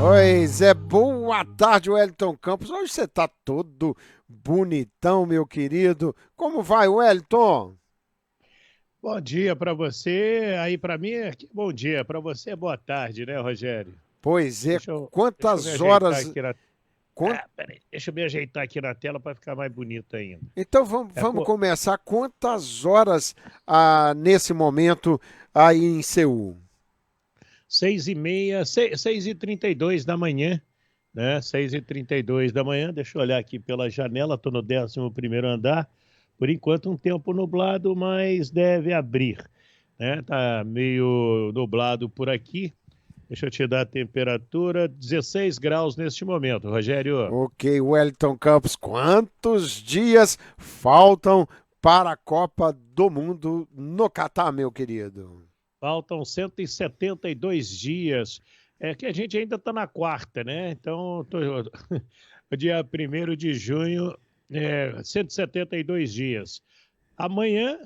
Oi, Zé, boa tarde, Wellington Campos. Hoje você tá todo bonitão, meu querido. Como vai, Wellington? Bom dia para você. Aí para mim, bom dia. Para você é boa tarde, né, Rogério? Pois é, Deixa eu me quantas ajeitar horas. aqui na. quan- Peraí. Deixa eu me ajeitar aqui na tela para ficar mais bonito ainda. Então vamos, É, vamos pô, começar. Quantas horas nesse momento aí em Seul? 6h30, 6h32 da manhã, né? 6h32 da manhã. Deixa eu olhar aqui pela janela. Estou no 11º andar. Por enquanto, um tempo nublado, mas deve abrir, né? Tá meio nublado por aqui. Deixa eu te dar a temperatura, 16 graus neste momento, Rogério. Ok, Wellington Campos, quantos dias faltam para a Copa do Mundo no Catar, meu querido? Faltam 172 dias. É que a gente ainda está na quarta, né? Então, o dia 1º de junho, 172 dias. Amanhã,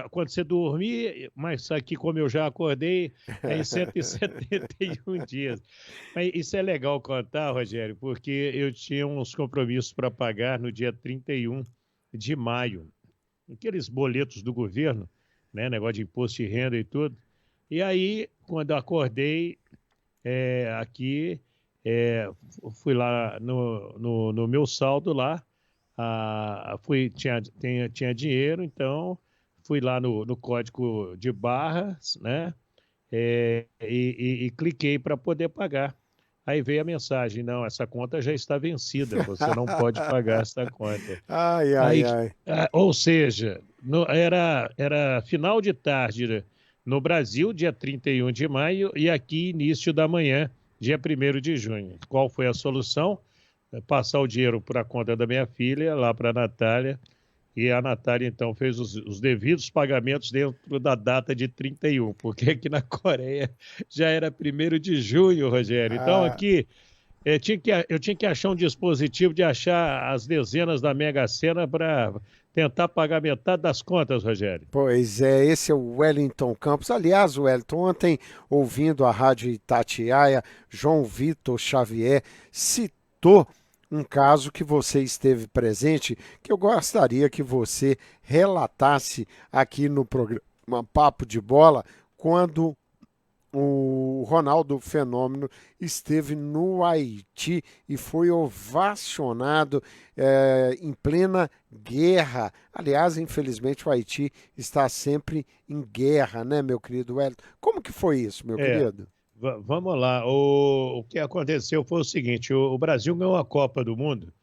quando você dormir, mas aqui como eu já acordei, é em 171 dias. Mas isso é legal contar, Rogério, porque eu tinha uns compromissos para pagar no dia 31 de maio. Aqueles boletos do governo, né? Negócio de imposto de renda e tudo. E aí, quando eu acordei aqui, é, fui lá no meu saldo lá, tinha dinheiro, então fui lá no código de barras, né? E cliquei para poder pagar. Aí veio a mensagem: não, essa conta já está vencida, você não pode pagar essa conta. Ai, ai, Aí, ai. ou seja, era final de tarde, né, no Brasil, dia 31 de maio, e aqui início da manhã, dia 1º de junho. Qual foi a solução? Passar o dinheiro para a conta da minha filha, lá para a Natália, e a Natália, então, fez os devidos pagamentos dentro da data de 31, porque aqui na Coreia já era 1º de junho, Rogério. Então, Ah, aqui eu tinha que achar um dispositivo de achar as dezenas da Mega Sena para tentar pagar metade das contas, Rogério. pois é, esse é o Wellington Campos. Aliás, Wellington, ontem, ouvindo a Rádio Itatiaia, João Vitor Xavier citou um caso que você esteve presente, que eu gostaria que você relatasse aqui no programa Papo de Bola, quando o Ronaldo Fenômeno esteve no Haiti e foi ovacionado em plena guerra. Aliás, infelizmente, o Haiti está sempre em guerra, né, meu querido Wellington? Como que foi isso, meu É, querido? vamos lá. O que aconteceu foi o seguinte: o Brasil ganhou a Copa do Mundo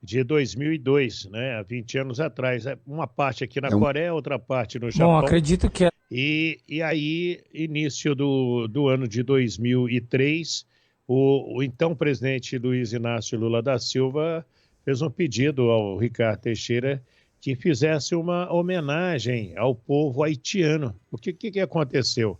de 2002, né, há 20 anos atrás. Uma parte aqui na Coreia, outra parte no Bom, Japão. acredito que E aí, início do ano de 2003, o então presidente Luiz Inácio Lula da Silva fez um pedido ao Ricardo Teixeira que fizesse uma homenagem ao povo haitiano. O que aconteceu?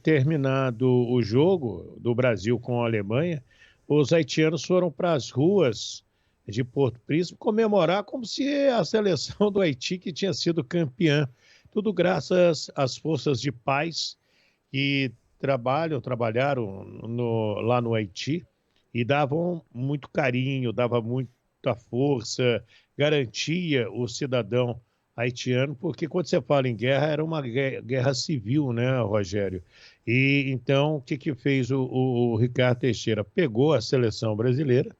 Terminado o jogo do Brasil com a Alemanha, os haitianos foram para as ruas de Porto Príncipe comemorar como se a seleção do Haiti que tinha sido campeã. Tudo graças às forças de paz que trabalharam lá no Haiti e davam muito carinho, dava muita força, garantia o cidadão haitiano, porque quando você fala em guerra, era uma guerra civil, né, Rogério? E então, o que que fez o Ricardo Teixeira? Pegou a seleção brasileira,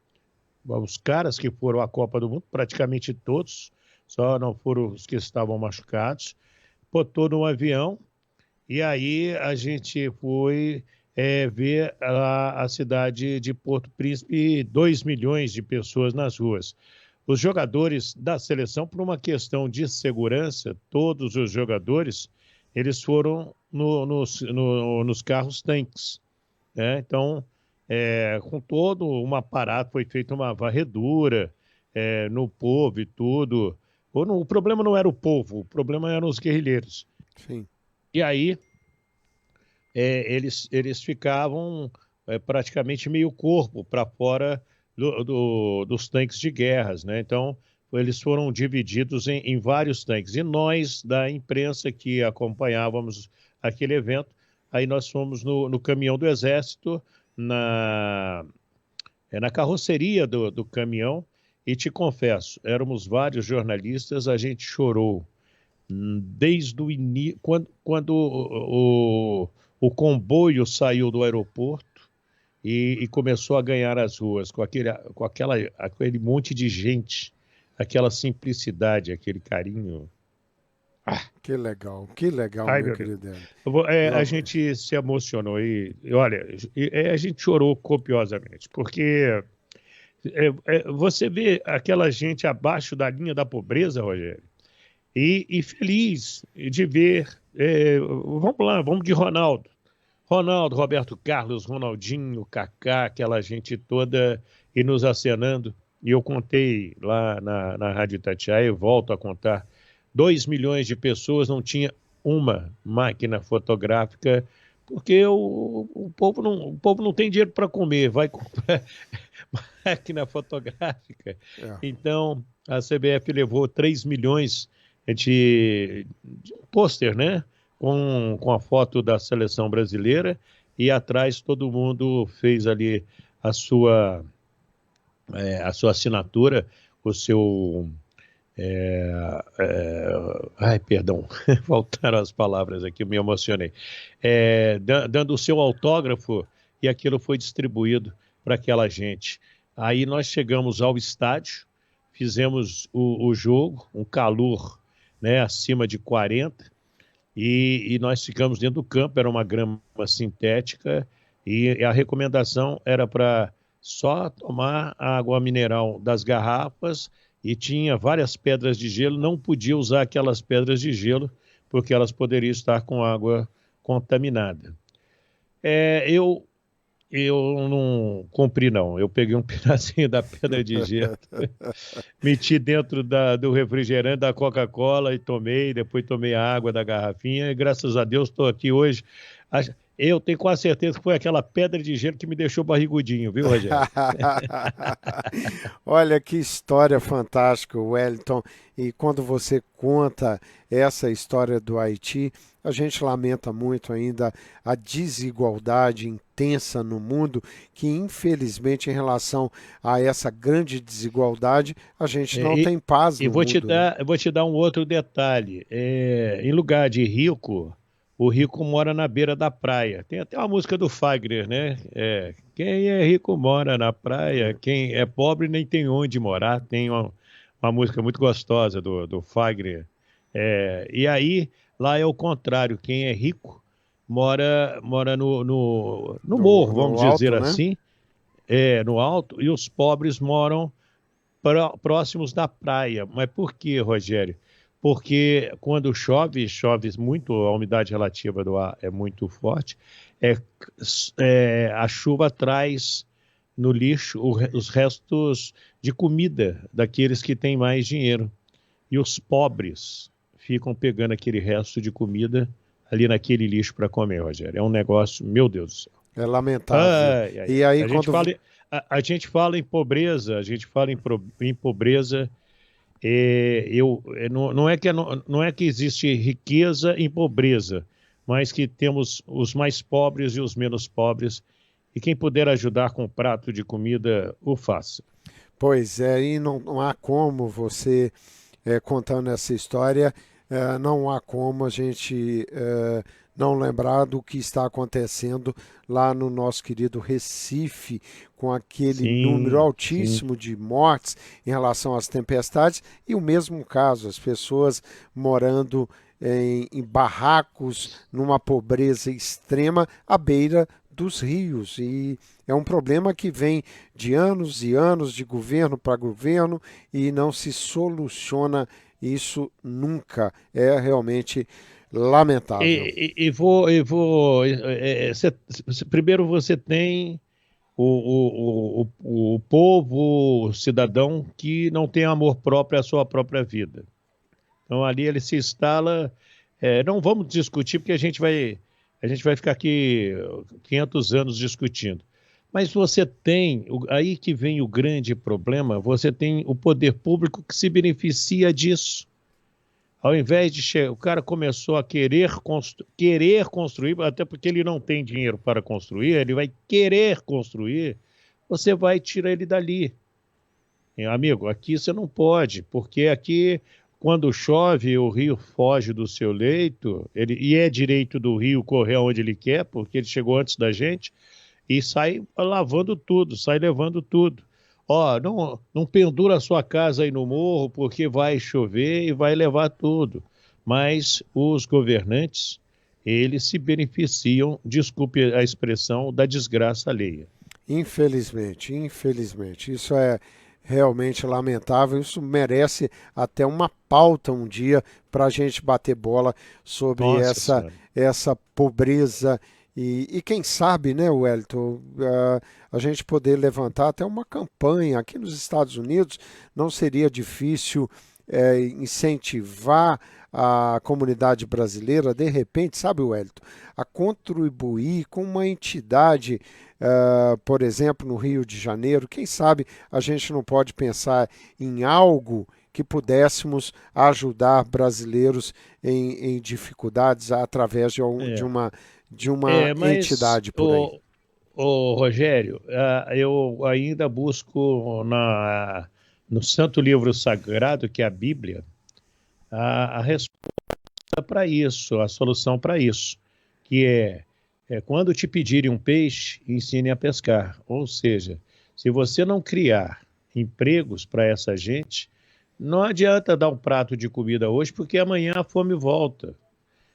os caras que foram à Copa do Mundo, praticamente todos, só não foram os que estavam machucados, botou num avião e aí a gente foi ver a cidade de Porto Príncipe, 2 milhões de pessoas nas ruas. Os jogadores da seleção, por uma questão de segurança, todos os jogadores, eles foram nos carros tanques, né? Então, com todo um aparato, foi feita uma varredura no povo e tudo. O problema não era o povo, o problema eram os guerrilheiros. Sim. E aí, eles ficavam praticamente meio corpo para fora dos tanques de guerras, né? Então, eles foram divididos em vários tanques. E nós, da imprensa que acompanhávamos aquele evento, Aí nós fomos no caminhão do Exército, na carroceria do caminhão, e te confesso, éramos vários jornalistas, a gente chorou desde o início, quando o comboio saiu do aeroporto e começou a ganhar as ruas, aquele monte de gente, aquela simplicidade, aquele carinho. Que legal, Ai, meu meu Deus. querido Hélio. A gente se emocionou e olha, a gente chorou copiosamente, porque você vê aquela gente abaixo da linha da pobreza, Rogério, e feliz de ver. Vamos lá, vamos de Ronaldo. Ronaldo, Roberto Carlos, Ronaldinho, Kaká, aquela gente toda e nos acenando. E eu contei lá na Rádio Itatiaia, eu volto a contar, 2 milhões de pessoas não tinha uma máquina fotográfica, porque o povo não tem dinheiro para comer, vai comprar máquina fotográfica. Então, a CBF levou 3 milhões de pôster, né? Com a foto da seleção brasileira, e atrás todo mundo fez ali a sua assinatura, o seu... ai, perdão, faltaram as palavras aqui, eu me emocionei. Dando o seu autógrafo, e aquilo foi distribuído para aquela gente. Aí nós chegamos ao estádio, fizemos o jogo, um calor, né, acima de 40, e nós ficamos dentro do campo, era uma grama sintética, e a recomendação era para só tomar a água mineral das garrafas, e tinha várias pedras de gelo, não podia usar aquelas pedras de gelo, porque elas poderiam estar com água contaminada. Eu não cumpri, não. Eu peguei um pedacinho da pedra de gelo, meti dentro do refrigerante da Coca-Cola e tomei, depois tomei a água da garrafinha, e graças a Deus estou aqui hoje. Eu tenho quase certeza que foi aquela pedra de gelo que me deixou barrigudinho, viu, Rogério? Olha que história fantástica, Wellington. E quando você conta essa história do Haiti, a gente lamenta muito ainda a desigualdade intensa no mundo, que infelizmente em relação a essa grande desigualdade, a gente não tem paz no mundo. Eu vou te dar um outro detalhe. Em lugar de rico, o rico mora na beira da praia. Tem até uma música do Fagner, né? Quem é rico mora na praia, quem é pobre nem tem onde morar. Tem uma música muito gostosa do Fagner. E aí, lá é o contrário. Quem é rico mora no morro, vamos dizer alto, assim, no alto, e os pobres moram próximos da praia. Mas por quê, Rogério? Porque quando chove muito, a umidade relativa do ar é muito forte, a chuva traz no lixo os restos de comida daqueles que têm mais dinheiro. E os pobres ficam pegando aquele resto de comida ali naquele lixo para comer, Rogério. É um negócio, meu Deus do céu. É lamentável. E aí, a gente fala em pobreza, não é que existe riqueza em pobreza, mas que temos os mais pobres e os menos pobres, e quem puder ajudar com um prato de comida, o faça. Pois é, e não há como você, contando essa história, não há como a gente não lembrar do que está acontecendo lá no nosso querido Recife, com aquele número altíssimo de mortes em relação às tempestades, e o mesmo caso, as pessoas morando em barracos, numa pobreza extrema, à beira dos rios. E é um problema que vem de anos e anos, de governo para governo, e não se soluciona isso nunca. É realmente lamentável. Primeiro você tem o povo, o cidadão que não tem amor próprio à sua própria vida. Então ali ele se instala. Não vamos discutir porque a gente vai ficar aqui 500 anos discutindo. Mas você tem, aí que vem o grande problema, você tem o poder público que se beneficia disso. Ao invés de o cara começou a querer construir, até porque ele não tem dinheiro para construir, ele vai querer construir, você vai tirar ele dali. Amigo, aqui você não pode, porque aqui, quando chove, o rio foge do seu leito, e é direito do rio correr onde ele quer, porque ele chegou antes da gente, e sai lavando tudo, sai levando tudo. Ó, não pendura a sua casa aí no morro, porque vai chover e vai levar tudo. Mas os governantes, eles se beneficiam, desculpe a expressão, da desgraça alheia. Infelizmente, infelizmente. Isso é realmente lamentável. Isso merece até uma pauta um dia para a gente bater bola sobre Nossa Senhora. essa pobreza. E quem sabe, né, Wellington, a gente poder levantar até uma campanha aqui nos Estados Unidos. Não seria difícil incentivar a comunidade brasileira, de repente, sabe, Wellington, a contribuir com uma entidade, por exemplo, no Rio de Janeiro. Quem sabe a gente não pode pensar em algo que pudéssemos ajudar brasileiros em dificuldades através É, de uma mas, entidade por aí. ô, Rogério, eu ainda busco no Santo Livro Sagrado, que é a Bíblia, a resposta para isso, a solução para isso, que é quando te pedirem um peixe, ensine a pescar. Ou seja, se você não criar empregos para essa gente, não adianta dar um prato de comida hoje, porque amanhã a fome volta.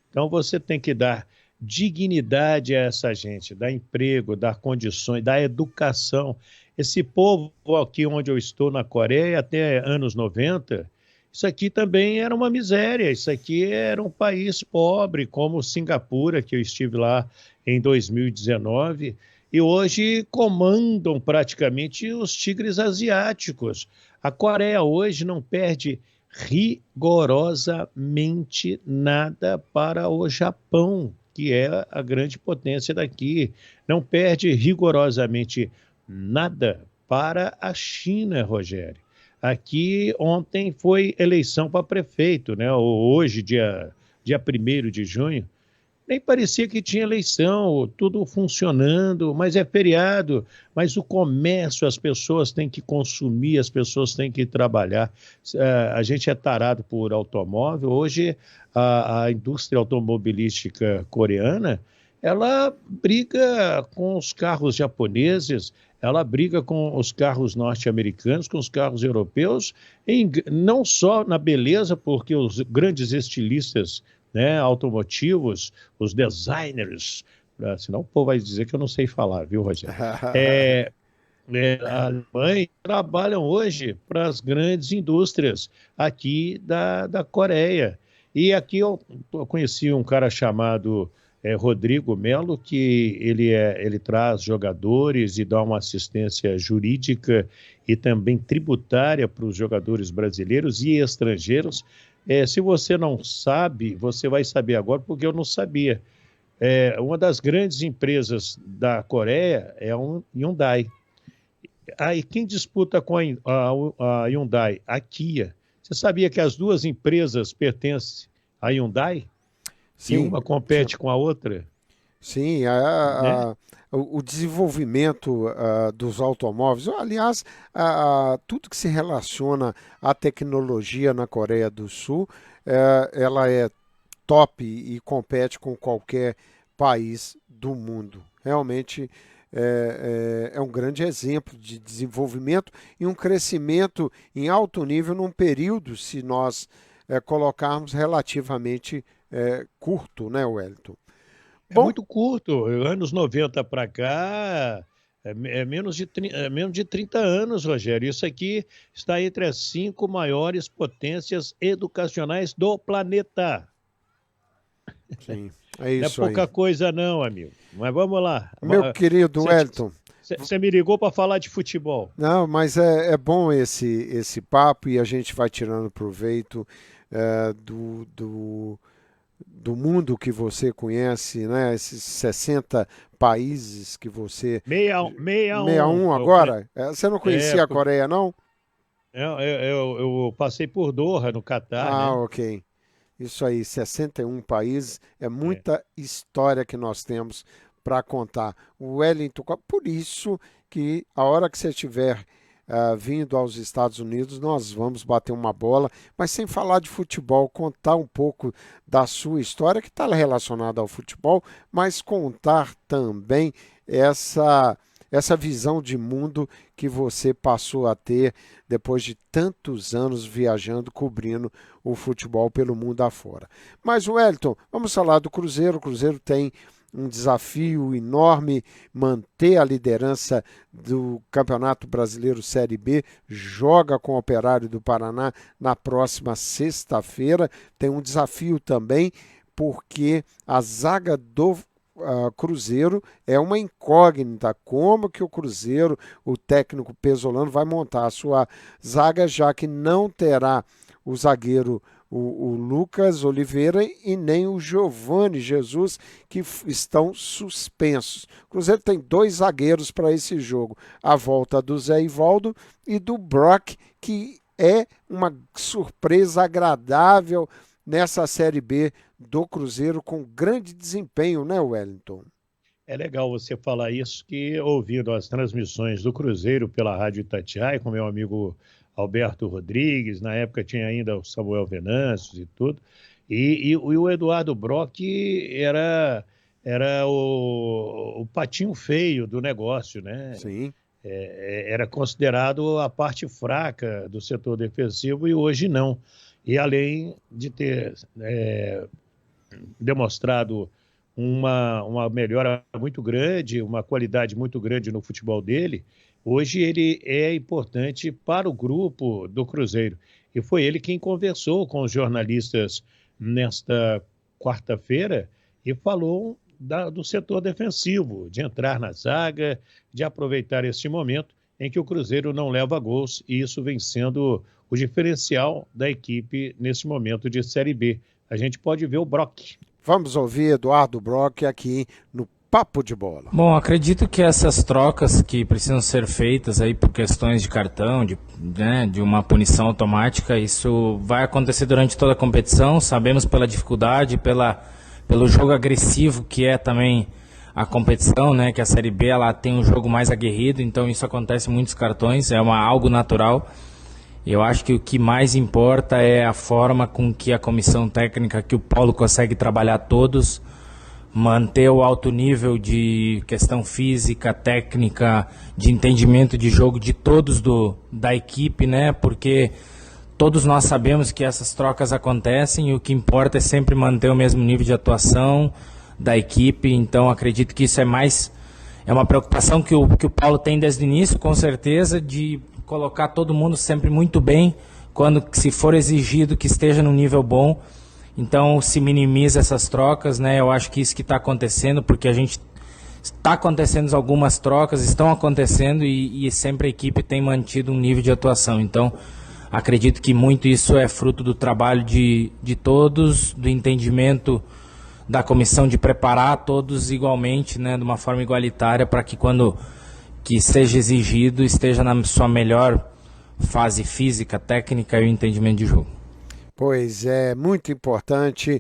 Então você tem que dar dignidade a essa gente, dar emprego, dar condições, dar educação. Esse povo aqui onde eu estou, na Coreia, até anos 90, isso aqui também era uma miséria. Isso aqui era um país pobre, como Singapura, que eu estive lá em 2019, e hoje comandam praticamente os tigres asiáticos. A Coreia hoje não perde rigorosamente nada para o Japão, que é a grande potência daqui. Não perde rigorosamente nada para a China, Rogério. Aqui ontem foi eleição para prefeito, né? Hoje, dia 1º de junho, nem parecia que tinha eleição, tudo funcionando, mas é feriado, mas o comércio, as pessoas têm que consumir, as pessoas têm que trabalhar. A gente é tarado por automóvel. Hoje, a indústria automobilística coreana, ela briga com os carros japoneses, ela briga com os carros norte-americanos, com os carros europeus, não só na beleza, porque os grandes estilistas, né, automotivos, os designers, senão o povo vai dizer que eu não sei falar, viu, Rogério? A Alemanha trabalham hoje para as grandes indústrias aqui da Coreia. E aqui eu conheci um cara chamado Rodrigo Melo, que ele traz jogadores e dá uma assistência jurídica e também tributária para os jogadores brasileiros e estrangeiros. Se você não sabe, você vai saber agora, porque eu não sabia. Uma das grandes empresas da Coreia é a Hyundai. Aí quem disputa com a Hyundai? A Kia. Você sabia que as duas empresas pertencem à Hyundai? E Sim, uma sim. compete com a outra, Sim, né? o desenvolvimento dos automóveis, aliás, tudo que se relaciona à tecnologia na Coreia do Sul, ela é top e compete com qualquer país do mundo. Realmente é um grande exemplo de desenvolvimento e um crescimento em alto nível num período, se nós colocarmos relativamente curto, né, Wellington? É Bom, muito curto, anos 90 para cá, menos de 30 anos, Rogério. Isso aqui está entre as 5 maiores potências educacionais do planeta. sim, é Não é isso aí. pouca coisa não, amigo. Mas vamos lá. Meu querido Você Wellington, me ligou para falar de futebol. não, mas é bom esse papo e a gente vai tirando proveito do mundo que você conhece, né? Esses 60 países que você. 61. 61 agora? Você não É, conhecia a Coreia, não? eu passei por Doha, no Catar, Ah, né? ok. Isso aí, 61 países, é É, muita história que nós temos para contar. O Wellington, por isso que a hora que você estiver vindo aos Estados Unidos, nós vamos bater uma bola, mas sem falar de futebol, contar um pouco da sua história, que está relacionada ao futebol, mas contar também essa, essa visão de mundo que você passou a ter depois de tantos anos viajando, cobrindo o futebol pelo mundo afora. Mas, Wellington, vamos falar do Cruzeiro. O Cruzeiro tem um desafio enorme, manter a liderança do Campeonato Brasileiro Série B, joga com o Operário do Paraná na próxima sexta-feira. Tem um desafio também, porque a zaga do Cruzeiro é uma incógnita. Como que o Cruzeiro, o técnico Pesolano, vai montar a sua zaga, já que não terá o zagueiro o Lucas Oliveira e nem o Giovani Jesus, que estão suspensos. O Cruzeiro tem dois zagueiros para esse jogo, a volta do Zé Ivaldo e do Brock, que é uma surpresa agradável nessa Série B do Cruzeiro, com grande desempenho, né, Wellington? é legal você falar isso, que ouvindo as transmissões do Cruzeiro pela Rádio Itatiaia, com meu amigo Alberto Rodrigues, na época tinha ainda o Samuel Venâncios e tudo, e o Eduardo Brock era o patinho feio do negócio, né? Sim. Era considerado a parte fraca do setor defensivo e hoje não. E além de ter demonstrado uma melhora muito grande, uma qualidade muito grande no futebol dele, hoje ele é importante para o grupo do Cruzeiro. E foi ele quem conversou com os jornalistas nesta quarta-feira e falou do setor defensivo, de entrar na zaga, de aproveitar esse momento em que o Cruzeiro não leva gols, e isso vem sendo o diferencial da equipe nesse momento de Série B. A gente pode ver o Brock. Vamos ouvir Eduardo Brock aqui no Papo de Bola. Bom, acredito que essas trocas que precisam ser feitas aí por questões de cartão, de uma punição automática, isso vai acontecer durante toda a competição. Sabemos pela dificuldade, pelo jogo agressivo que é também a competição, né? Que a Série B ela tem um jogo mais aguerrido, então isso acontece em muitos cartões, algo natural. Eu acho que o que mais importa é a forma com que a comissão técnica, que o Paulo consegue trabalhar todos, manter o alto nível de questão física, técnica, de entendimento de jogo de todos da equipe, né? Porque todos nós sabemos que essas trocas acontecem e o que importa é sempre manter o mesmo nível de atuação da equipe. Então acredito que isso é uma preocupação que o Paulo tem desde o início, com certeza, de colocar todo mundo sempre muito bem, quando se for exigido que esteja no nível bom. Então se minimiza essas trocas, né? Eu acho que isso que está acontecendo, porque a gente está acontecendo algumas trocas, estão acontecendo e sempre a equipe tem mantido um nível de atuação. Então acredito que muito isso é fruto do trabalho de todos, do entendimento da comissão de preparar todos igualmente, né? De uma forma igualitária, para que quando que seja exigido esteja na sua melhor fase física, técnica e o entendimento de jogo. Pois é, muito importante.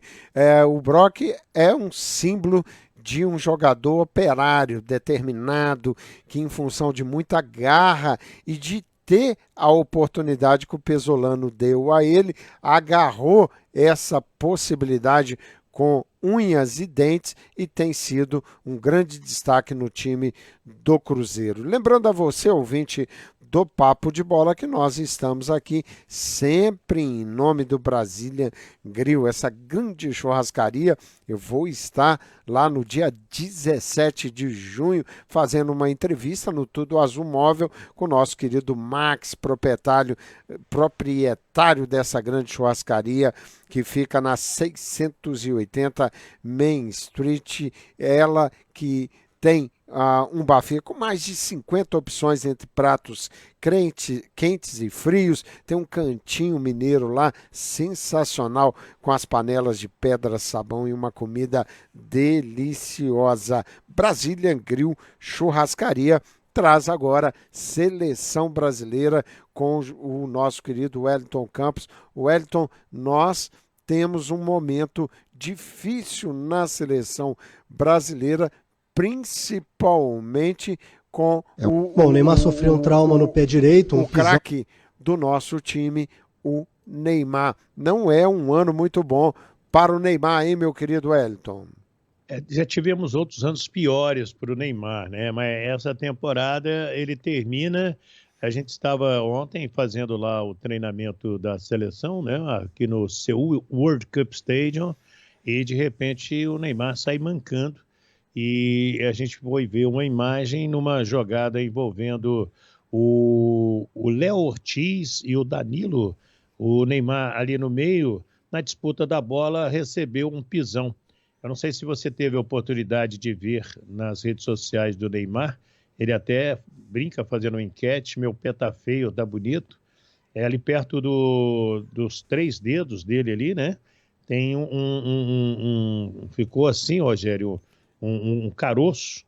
O Brock é um símbolo de um jogador operário, determinado, que em função de muita garra e de ter a oportunidade que o Pesolano deu a ele, agarrou essa possibilidade com unhas e dentes e tem sido um grande destaque no time do Cruzeiro. Lembrando a você, ouvinte do Papo de Bola, que nós estamos aqui sempre em nome do Brasília Grill, essa grande churrascaria. Eu vou estar lá no dia 17 de junho fazendo uma entrevista no Tudo Azul Móvel com o nosso querido Max, proprietário dessa grande churrascaria que fica na 680 Main Street, ela que tem um buffet com mais de 50 opções entre pratos quentes e frios. Tem um cantinho mineiro lá sensacional com as panelas de pedra, sabão e uma comida deliciosa. Brazilian Grill Churrascaria traz agora Seleção Brasileira com o nosso querido Wellington Campos. Wellington, nós temos um momento difícil na seleção brasileira, principalmente com o Neymar sofreu um trauma no pé direito. O craque do nosso time, o Neymar. Não é um ano muito bom para o Neymar, hein, meu querido Wellington? Já tivemos outros anos piores para o Neymar, né? Mas essa temporada ele termina. A gente estava ontem fazendo lá o treinamento da seleção, né? Aqui no Seoul World Cup Stadium, e de repente o Neymar sai mancando. E a gente foi ver uma imagem numa jogada envolvendo o Léo Ortiz e o Danilo. O Neymar ali no meio, na disputa da bola, recebeu um pisão. Eu não sei se você teve a oportunidade de ver nas redes sociais do Neymar. Ele até brinca fazendo uma enquete, meu pé tá feio, tá bonito. É ali perto dos 3 dedos dele ali, né? Tem ficou assim, Rogério, um caroço,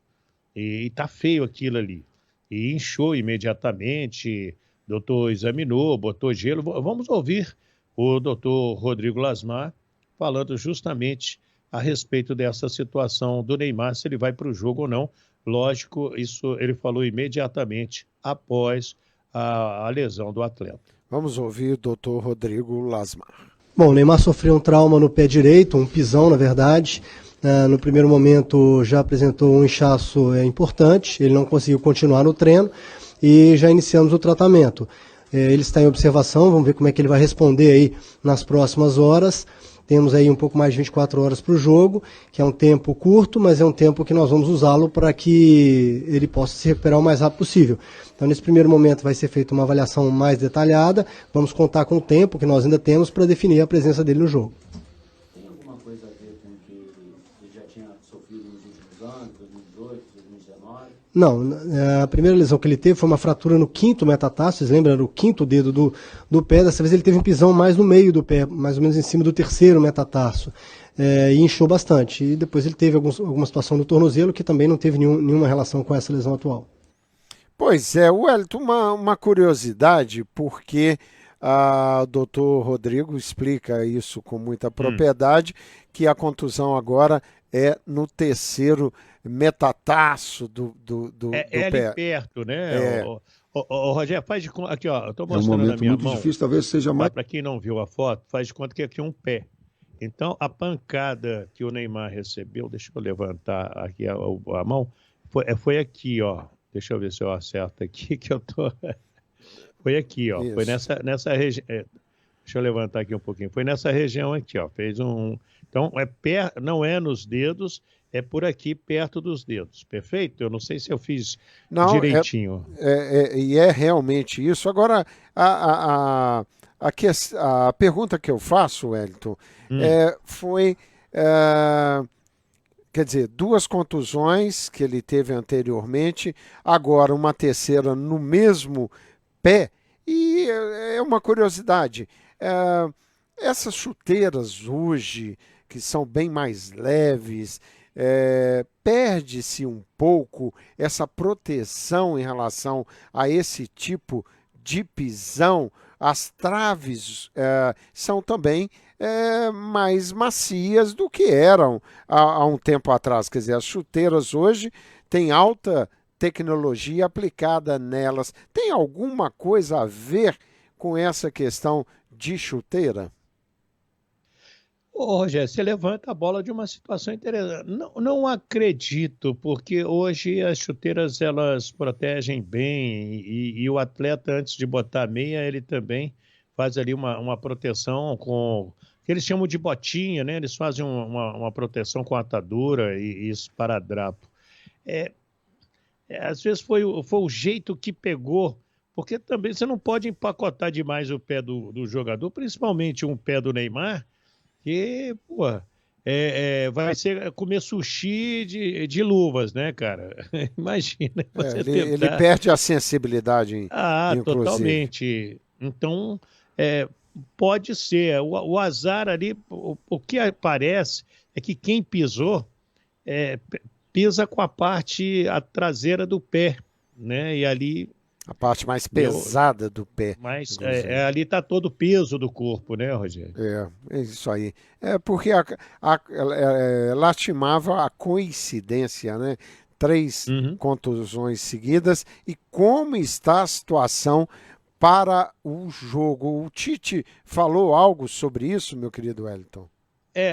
e tá feio aquilo ali. E inchou imediatamente, o doutor examinou, botou gelo. Vamos ouvir o doutor Rodrigo Lasmar falando justamente a respeito dessa situação do Neymar, se ele vai para o jogo ou não. Lógico, isso ele falou imediatamente após a lesão do atleta. Vamos ouvir o doutor Rodrigo Lasmar. Bom, o Neymar sofreu um trauma no pé direito, um pisão, na verdade. No primeiro momento já apresentou um inchaço importante, ele não conseguiu continuar no treino e já iniciamos o tratamento. Ele está em observação, vamos ver como é que ele vai responder aí nas próximas horas. Temos aí um pouco mais de 24 horas para o jogo, que é um tempo curto, mas é um tempo que nós vamos usá-lo para que ele possa se recuperar o mais rápido possível. Então, nesse primeiro momento vai ser feita uma avaliação mais detalhada, vamos contar com o tempo que nós ainda temos para definir a presença dele no jogo. Tem alguma coisa a ver com o que ele já tinha sofrido nos últimos anos, 2018, 2019? Não, a primeira lesão que ele teve foi uma fratura no 5º metatarso, vocês lembram, era o 5º dedo do pé. Dessa vez ele teve um pisão mais no meio do pé, mais ou menos em cima do 3º metatarso, e inchou bastante. E depois ele teve alguma situação no tornozelo que também não teve nenhuma relação com essa lesão atual. Pois é, Wellington, uma curiosidade, porque o doutor Rodrigo explica isso com muita propriedade, que a contusão agora é no 3º metatarso do é pé. Ali perto, né? Rogério, faz de conta. Aqui, ó, eu estou mostrando na minha mão. É um momento muito difícil, talvez seja mais. Para quem não viu a foto, faz de conta que aqui é um pé. Então, a pancada que o Neymar recebeu, deixa eu levantar aqui a mão, foi aqui, ó. Deixa eu ver se eu acerto aqui, que eu tô. Foi aqui, ó. Isso. Foi nessa região. Deixa eu levantar aqui um pouquinho. Foi nessa região aqui, ó. Fez um. Então, não é nos dedos, é por aqui perto dos dedos. Perfeito? Eu não sei se eu fiz direitinho. E é realmente isso. Agora, a pergunta que eu faço, Wellington, foi. Quer dizer, 2 contusões que ele teve anteriormente, agora uma 3ª no mesmo pé. E é uma curiosidade, essas chuteiras hoje, que são bem mais leves, perde-se um pouco essa proteção em relação a esse tipo de pisão. As traves são também mais macias do que eram há um tempo atrás. Quer dizer, as chuteiras hoje têm alta tecnologia aplicada nelas. Tem alguma coisa a ver com essa questão de chuteira? Rogério, você levanta a bola de uma situação interessante. Não acredito, porque hoje as chuteiras elas protegem bem e o atleta, antes de botar a meia, ele também faz ali uma proteção com que eles chamam de botinha, né? Eles fazem uma proteção com atadura e esparadrapo. Às vezes foi o jeito que pegou, porque também você não pode empacotar demais o pé do jogador, principalmente um pé do Neymar, que, vai ser comer sushi de luvas, né, cara? Imagina você tentar... Ele perde a sensibilidade, inclusive. Totalmente. Então, pode ser. O azar ali, o que aparece é que quem pisou pisa com a traseira do pé, né? E ali A parte mais pesada do pé. Mas ali está todo o peso do corpo, né, Rogério? É isso aí. É porque lastimava a coincidência, né? 3 contusões seguidas. E como está a situação para o jogo? O Tite falou algo sobre isso, meu querido Wellington?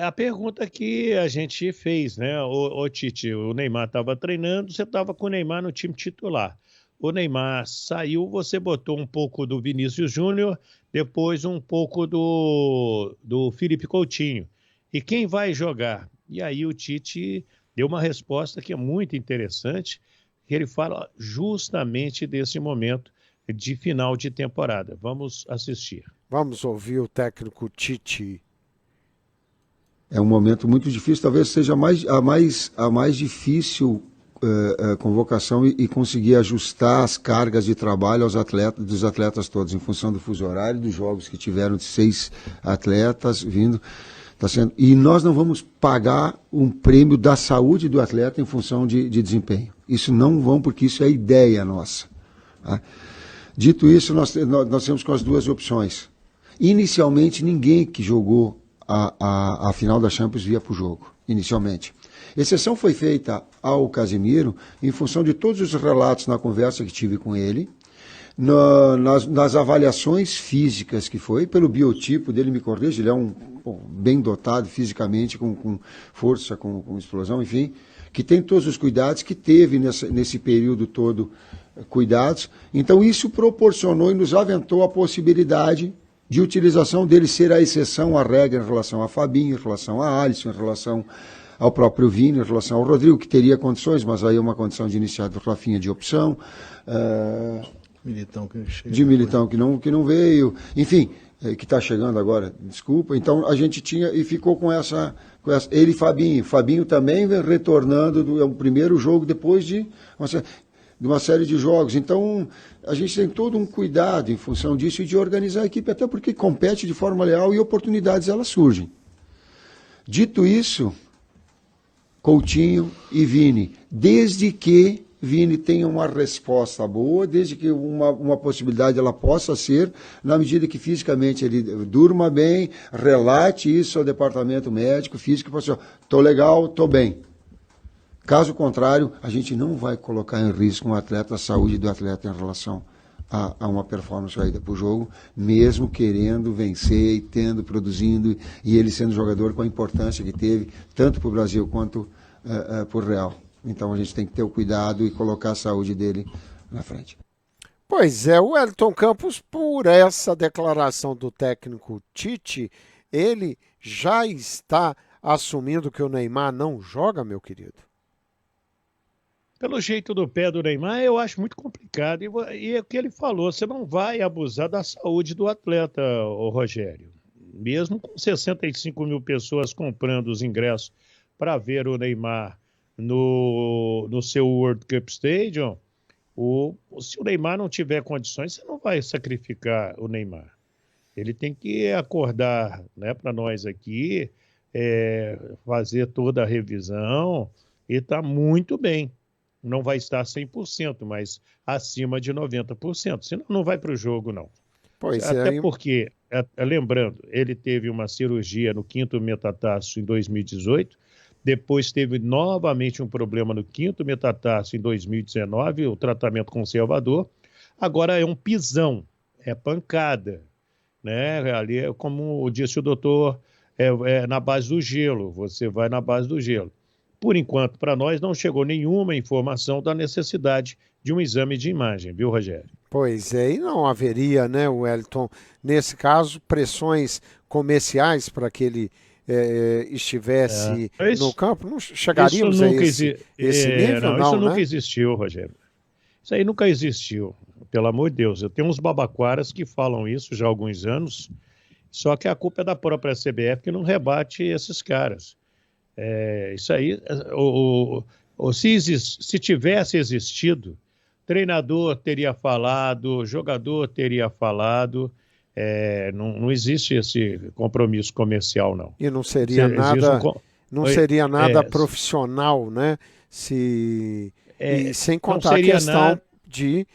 A pergunta que a gente fez, né? Ô Tite, o Neymar estava treinando, você estava com o Neymar no time titular. O Neymar saiu, você botou um pouco do Vinícius Júnior, depois um pouco do Felipe Coutinho. E quem vai jogar? E aí o Tite deu uma resposta que é muito interessante, que ele fala justamente desse momento de final de temporada. Vamos assistir. Vamos ouvir o técnico Tite. É um momento muito difícil, talvez seja a mais difícil convocação e conseguir ajustar as cargas de trabalho dos atletas todos, em função do fuso horário, dos jogos que tiveram de 6 atletas vindo. E nós não vamos pagar um prêmio da saúde do atleta em função de desempenho. Isso não vão, porque isso é ideia nossa. Tá? Dito isso, nós temos com as 2 opções. Inicialmente, ninguém que jogou a final da Champions ia para o jogo, inicialmente. Exceção foi feita ao Casemiro em função de todos os relatos na conversa que tive com ele, nas avaliações físicas que foi, pelo biotipo dele, me corrija, ele é bem dotado fisicamente, com força, com explosão, enfim, que tem todos os cuidados, que teve nesse período todo cuidados. Então isso proporcionou e nos aventou a possibilidade de utilização dele ser a exceção à regra em relação a Fabinho, em relação a Alisson, em relação ao próprio Vini, em relação ao Rodrigo, que teria condições, mas aí é uma condição de iniciar do Rafinha de opção. Militão que não veio, enfim, que está chegando agora, desculpa. Então a gente tinha e ficou com essa ele e Fabinho também vem retornando do primeiro jogo depois de uma série de jogos. Então a gente tem todo um cuidado em função disso e de organizar a equipe, até porque compete de forma leal e oportunidades elas surgem. Dito isso, Coutinho e Vini, desde que Vini tenha uma resposta boa, desde que uma possibilidade ela possa ser, na medida que fisicamente ele durma bem, relate isso ao departamento médico, físico, e fala assim, estou legal, estou bem. Caso contrário, a gente não vai colocar em risco a saúde do atleta em relação a uma performance saída para o jogo, mesmo querendo vencer e produzindo, e ele sendo jogador com a importância que teve, tanto para o Brasil quanto para o Real. Então a gente tem que ter o cuidado e colocar a saúde dele na frente. Pois é, o Wellington Campos, por essa declaração do técnico Tite, ele já está assumindo que o Neymar não joga, meu querido? Pelo jeito do pé do Neymar, eu acho muito complicado. E é o que ele falou, você não vai abusar da saúde do atleta, ô Rogério. Mesmo com 65 mil pessoas comprando os ingressos para ver o Neymar no seu World Cup Stadium, se o Neymar não tiver condições, você não vai sacrificar o Neymar. Ele tem que acordar, né, para nós aqui, fazer toda a revisão e está muito bem. Não vai estar 100%, mas acima de 90%. Senão não vai para o jogo, não. Pois Até porque, lembrando, ele teve uma cirurgia no 5º metatarso em 2018, depois teve novamente um problema no 5º metatarso em 2019, o tratamento conservador. Agora é um pisão, é pancada, né? Ali é como disse o doutor, na base do gelo, você vai na base do gelo. Por enquanto, para nós, não chegou nenhuma informação da necessidade de um exame de imagem, viu, Rogério? Pois é, e não haveria, né, Wellington, nesse caso, pressões comerciais para que ele estivesse no campo? Não chegaríamos a esse nível, isso né? nunca existiu, Rogério. Isso aí nunca existiu, pelo amor de Deus. Eu tenho uns babaquaras que falam isso já há alguns anos, só que a culpa é da própria CBF que não rebate esses caras. Isso aí, se tivesse existido, treinador teria falado, jogador teria falado, não existe esse compromisso comercial, não. E não seria nada profissional, né? E sem contar a questão de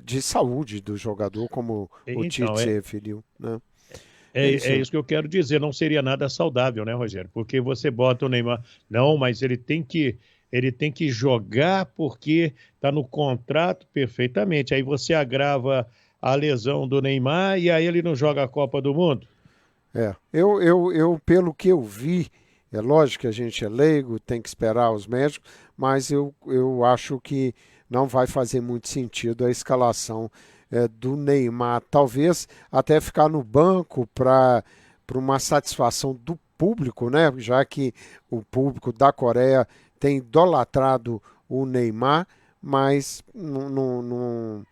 de saúde do jogador, como o Tite Então, se referiu, né? é isso que eu quero dizer. Não seria nada saudável, né, Rogério? Porque você bota o Neymar. Não, mas ele tem que jogar porque está no contrato perfeitamente. Aí você agrava a lesão do Neymar e aí ele não joga a Copa do Mundo. Eu, pelo que eu vi, é lógico que a gente é leigo, tem que esperar os médicos, mas eu acho que não vai fazer muito sentido a escalação do Neymar. Talvez até ficar no banco para uma satisfação do público, né? Já que o público da Coreia tem idolatrado o Neymar, mas não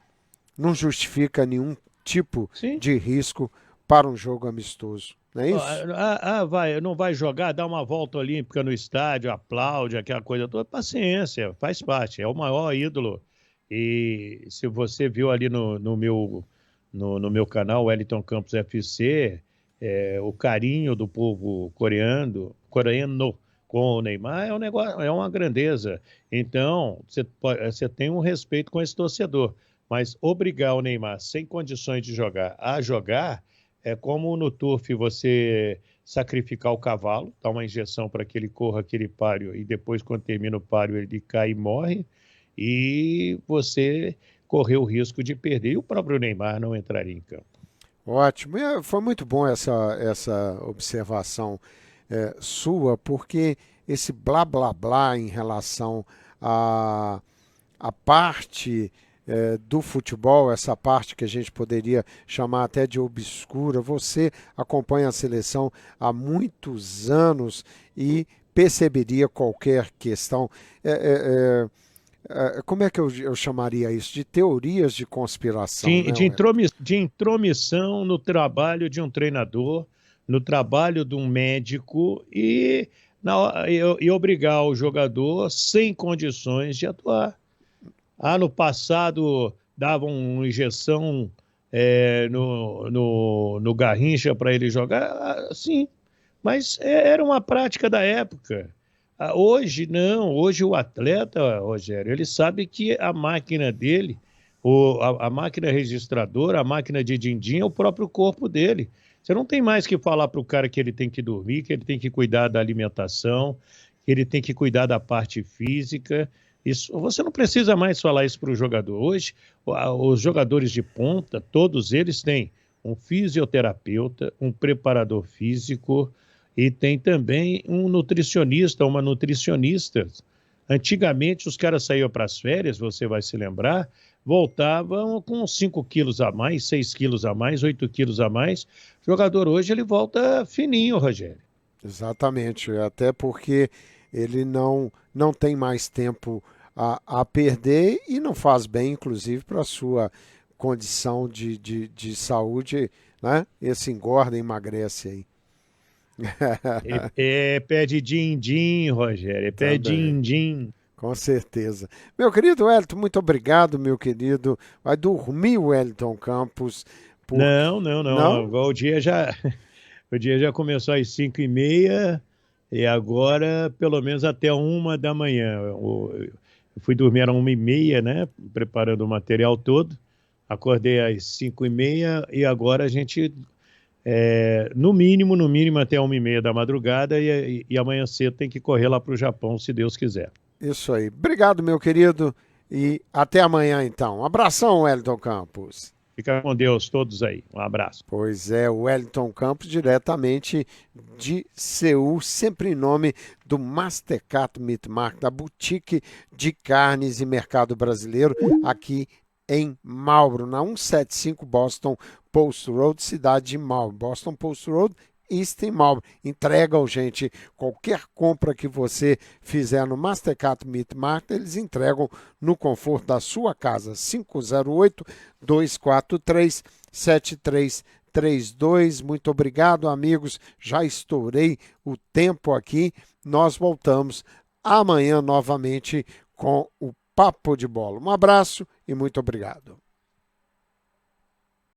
justifica nenhum tipo Sim. de risco para um jogo amistoso. Não é isso? Não vai jogar, dá uma volta olímpica no estádio, aplaude, aquela coisa toda. Paciência, faz parte, é o maior ídolo. E se você viu ali no meu canal, Wellington Campos FC, o carinho do povo coreano com o Neymar é um negócio, é uma grandeza. Então, você tem um respeito com esse torcedor. Mas obrigar o Neymar sem condições de jogar a jogar é como no turf você sacrificar o cavalo, dar uma injeção para que ele corra aquele páreo e depois, quando termina o páreo, ele cai e morre, e você correu o risco de perder. E o próprio Neymar não entraria em campo. Ótimo. Foi muito bom essa observação sua, porque esse blá blá blá em relação à parte do futebol, essa parte que a gente poderia chamar até de obscura. Você acompanha a seleção há muitos anos e perceberia qualquer questão. Como é que eu chamaria isso? De teorias de conspiração, De, né, de, Wellington? intromi- de intromissão no trabalho de um treinador, no trabalho de um médico e obrigar o jogador sem condições de atuar. No passado davam uma injeção no Garrincha para ele jogar, sim, mas era uma prática da época. Hoje não, hoje o atleta, Rogério, ele sabe que a máquina dele, a máquina registradora, a máquina de din-din é o próprio corpo dele. Você não tem mais que falar para o cara que ele tem que dormir, que ele tem que cuidar da alimentação, que ele tem que cuidar da parte física. Isso, você não precisa mais falar isso para o jogador. Hoje, os jogadores de ponta, todos eles têm um fisioterapeuta, um preparador físico e tem também um nutricionista, uma nutricionista. Antigamente, os caras saíam para as férias, você vai se lembrar, voltavam com 5 quilos a mais, 6 quilos a mais, 8 quilos a mais. O jogador hoje, ele volta fininho, Rogério. Exatamente, até porque ele não tem mais tempo a perder e não faz bem, inclusive, para a sua condição de saúde, né? Esse engorda, emagrece aí. É pé de din-din, Rogério, é pé de Também, din-din. com certeza. Meu querido Wellington, muito obrigado, meu querido. Vai dormir, Wellington Campos, porque... Não, não, não. Não? O dia já começou às 5h30 e agora pelo menos até 1h da manhã. Eu fui dormir às 1h30, né? Preparando o material todo. Acordei às 5h30 e agora a gente, no mínimo, até 1h30 da madrugada e amanhã cedo tem que correr lá para o Japão, se Deus quiser. Isso aí. Obrigado, meu querido, e até amanhã, então. Um abração, Wellington Campos. Fica com Deus todos aí. Um abraço. Pois é, o Wellington Campos, diretamente de Seul, sempre em nome do Mastercard Meat Market, da boutique de carnes e mercado brasileiro, aqui em Marlborough, na 175 Boston Post Road, cidade de Marlborough. Boston Post Road, East em Marlborough. Entrega, gente, qualquer compra que você fizer no Mastercard Meat Market, eles entregam no conforto da sua casa. 508-243-7332. Muito obrigado, amigos. Já estourei o tempo aqui. Nós voltamos amanhã novamente com o Papo de Bola. Um abraço e muito obrigado.